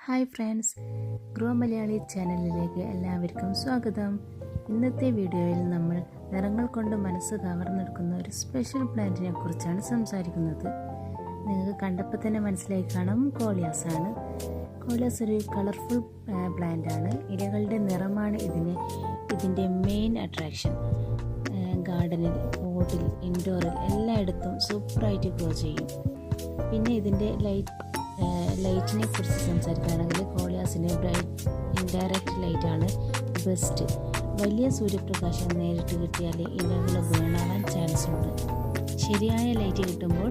Hi friends, grow Malayali ചാനലിലേക്ക് എല്ലാവർക്കും സ്വാഗതം. ഇന്നത്തെ വീഡിയോയിൽ നമ്മൾ നിറങ്ങൾ കൊണ്ട് മനസ്സ് കവർന്നെടുക്കുന്ന ഒരു സ്പെഷ്യൽ പ്ലാന്റിനെ കുറിച്ചാണ് സംസാരിക്കുന്നത്. നിങ്ങൾക്ക് കണ്ടപ്പോൾ തന്നെ മനസ്സിലായി കാണും, കോളിയാസ് ആണ്. കോളിയാസ് ഒരു കളർഫുൾ പ്ലാന്റ് ആണ്. ഇലകളുടെ നിറമാണ് ഇതിൻ്റെ മെയിൻ അട്രാക്ഷൻ. ഗാർഡനിൽ, പോട്ടിൽ, ഇൻഡോറിൽ എല്ലായിടത്തും സൂപ്പറായിട്ട് ഗ്രോ ചെയ്യും. പിന്നെ ഇതിൻ്റെ ലൈറ്റിനെ കുറിച്ച് സംസാരിക്കുകയാണെങ്കിൽ കോളിയാസിന് ഇൻഡയറക്റ്റ് ലൈറ്റാണ് ബെസ്റ്റ്. വലിയ സൂര്യപ്രകാശം നേരിട്ട് കിട്ടിയാൽ ഇലകൾ വീണാവാൻ ചാൻസ് ഉണ്ട്. ശരിയായ ലൈറ്റ് കിട്ടുമ്പോൾ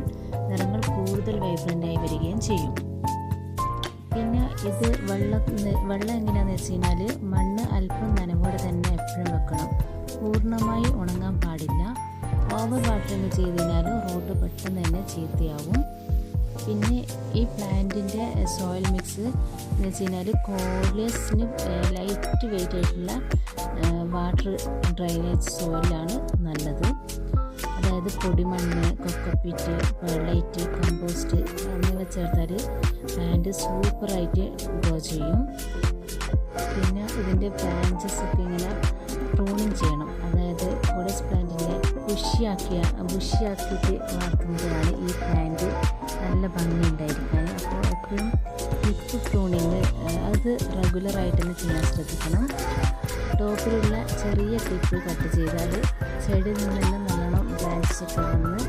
നിറങ്ങൾ കൂടുതൽ വൈബ്രൻ്റായി വരികയും ചെയ്യും. പിന്നെ ഇത് വെള്ളം എങ്ങനെയാണെന്ന് വെച്ച് കഴിഞ്ഞാൽ മണ്ണ് അല്പം നനവോടെ തന്നെ എപ്പോഴും വെക്കണം. പൂർണ്ണമായി ഉണങ്ങാൻ പാടില്ല. ഓവർ വാട്ടറിങ് ചെയ്ത് കഴിഞ്ഞാൽ റൂട്ട് പെട്ടെന്ന് തന്നെ ചീത്തയാവും. പിന്നെ ഈ പ്ലാന്റിൻ്റെ സോയിൽ മിക്സ് എന്ന് വെച്ച് കഴിഞ്ഞാൽ കോളിയസിന് ലൈറ്റ് വെയിറ്റ് ആയിട്ടുള്ള വാട്ടർ ഡ്രൈനേജ് സോയിലാണ് നല്ലത്. അതായത് പൊടിമണ്ണ്, കൊക്കോപ്പീറ്റ്, പെർലൈറ്റ്, കമ്പോസ്റ്റ് എന്നിവ ചേർത്താൽ പ്ലാന്റ് സൂപ്പറായിട്ട് ഗ്രോ ചെയ്യും. പിന്നെ ഇതിൻ്റെ ബ്രാഞ്ചസ് ഒക്കെ ഇങ്ങനെ പ്രൂണിങ് ചെയ്യണം. അതായത് കോളിയസ് പ്ലാന്റിനെ ബുഷിയാക്കിയിട്ട് വളർത്തുമ്പോഴാണ് ഈ പ്ലാന്റ് നല്ല ഭംഗി ഉണ്ടായിരിക്കാൻ. അപ്പോൾ എപ്പോഴും ഹിപ്പ് പ്രൂണിങ് അത് റെഗുലറായിട്ട് തന്നെ ചെയ്യാൻ ശ്രദ്ധിക്കണം. ടോപ്പിലുള്ള ചെറിയ ക്ലിപ്പ് കട്ട് ചെയ്താൽ സൈഡിൽ നിന്നെല്ലാം നല്ലോണം ബ്രാഞ്ചസ് ഒക്കെ വന്ന്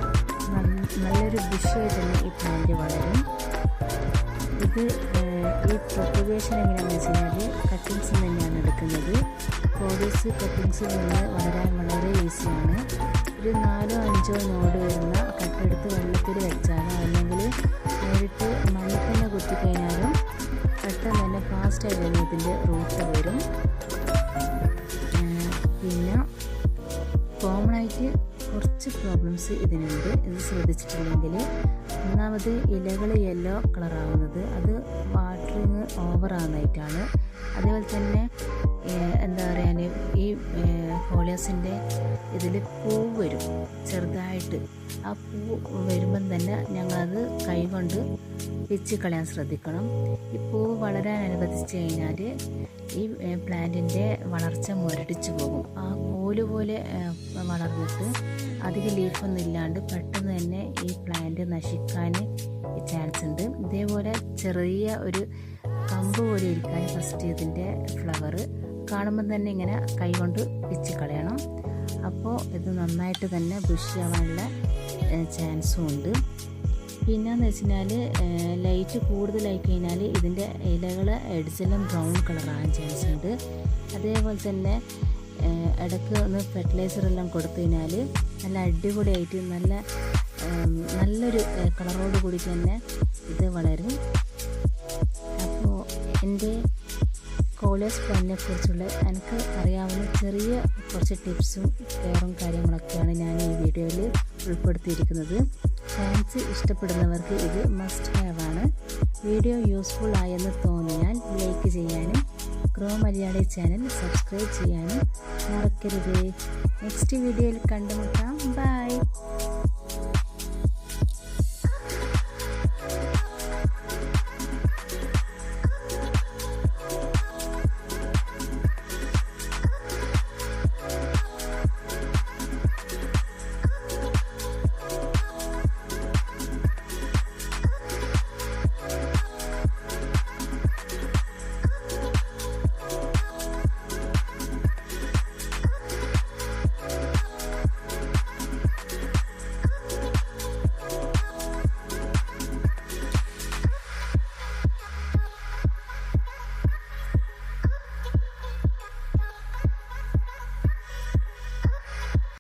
നല്ലൊരു ബുഷിയായിട്ട് തന്നെ ഈ പ്ലാന്റ് വളരും. ഇത് ഈ പ്രൊപ്പഗേഷൻ എങ്ങനെയാണെന്ന് വെച്ച് കഴിഞ്ഞാൽ കട്ടിങ്സിൽ തന്നെയാണ് എടുക്കുന്നത്. കോളിയസ് കട്ടിങ്സിൽ നിന്ന് വളരാൻ വളരെ ഈസിയാണ്. ഒരു 4-5 നോഡ് വരുന്ന കട്ടെടുത്ത് വെള്ളത്തിൽ വെച്ചാലോ അല്ലെങ്കിൽ നേരിട്ട് മണ്ണിൽ തന്നെ കുത്തിക്കഴിഞ്ഞാലും പെട്ടെന്ന് തന്നെ ഫാസ്റ്റായി തന്നെ ഇതിൻ്റെ റൂട്ട് വരും. പിന്നെ കോമണായിട്ട് കുറച്ച് പ്രോബ്ലംസ് ഇതിനുണ്ട്. ഇത് ശ്രദ്ധിച്ചിട്ടില്ലെങ്കിൽ, ഒന്നാമത് ഇലകൾ യെല്ലോ കളറാവുന്നത് അത് വാട്ടറിങ് ഓവറാകുന്നതായിട്ടാണ്. അതേപോലെ തന്നെ എന്താ പറയാൻ, ഈ കോളിയാസിൻ്റെ ഇതിൽ പൂവ് വരും ചെറുതായിട്ട്. ആ പൂ വരുമ്പം തന്നെ ഞങ്ങളത് കൈകൊണ്ട് പിച്ച് കളയാൻ ശ്രദ്ധിക്കണം. ഈ പൂവ് വളരാൻ അനുവദിച്ച് കഴിഞ്ഞാൽ ഈ പ്ലാന്റിൻ്റെ വളർച്ച മുരടിച്ചു പോകും. ആ കോല് പോലെ വളർന്നിട്ട് അധികം ലീഫൊന്നും ഇല്ലാണ്ട് പെട്ടെന്ന് തന്നെ ഈ പ്ലാന്റ് നശിക്കാൻ ചാൻസ് ഉണ്ട്. ഇതേപോലെ ചെറിയ ഒരു കമ്പ് പോലെ ഇരിക്കാൻ ഫസ്റ്റ് ഇതിൻ്റെ ഫ്ലവർ കാണുമ്പം തന്നെ ഇങ്ങനെ കൈകൊണ്ട് പിച്ച് കളയണം. അപ്പോൾ ഇത് നന്നായിട്ട് തന്നെ ബുഷിയാവാനുള്ള ചാൻസും ഉണ്ട്. പിന്നെയെന്ന് വെച്ച് കഴിഞ്ഞാൽ ലൈറ്റ് കൂടുതലായി കഴിഞ്ഞാൽ ഇതിൻ്റെ ഇലകൾ എഡ്ജെല്ലാം ബ്രൗൺ കളറാകാൻ ചാൻസ് ഉണ്ട്. അതേപോലെ തന്നെ ഇടയ്ക്ക് ഒന്ന് ഫെർട്ടിലൈസറെല്ലാം കൊടുത്തു കഴിഞ്ഞാൽ നല്ല അടിപൊളിയായിട്ട് നല്ലൊരു കളറോട് കൂടി തന്നെ ഇത് വളരും. അപ്പോൾ എൻ്റെ കോളിയാസ് പ്ലാന്റിനെ കുറിച്ചുള്ള എനിക്ക് അറിയാവുന്ന ചെറിയ കുറച്ച് ടിപ്സും കെയറും കാര്യങ്ങളൊക്കെയാണ് ഞാൻ ഈ വീഡിയോയിൽ ഉൾപ്പെടുത്തിയിരിക്കുന്നത്. പ്ലാന്റ്സ് ഇഷ്ടപ്പെടുന്നവർക്ക് ഇത് മസ്റ്റ് ഹാവ് ആണ്. വീഡിയോ യൂസ്ഫുൾ ആയെന്ന് തോന്നിയാൽ ലൈക്ക് ചെയ്യാനും ഗ്രോ മലയാളി ചാനൽ സബ്സ്ക്രൈബ് ചെയ്യാനും മറക്കരുത്. നെക്സ്റ്റ് വീഡിയോയിൽ കണ്ടുമുട്ടാം. ബൈ.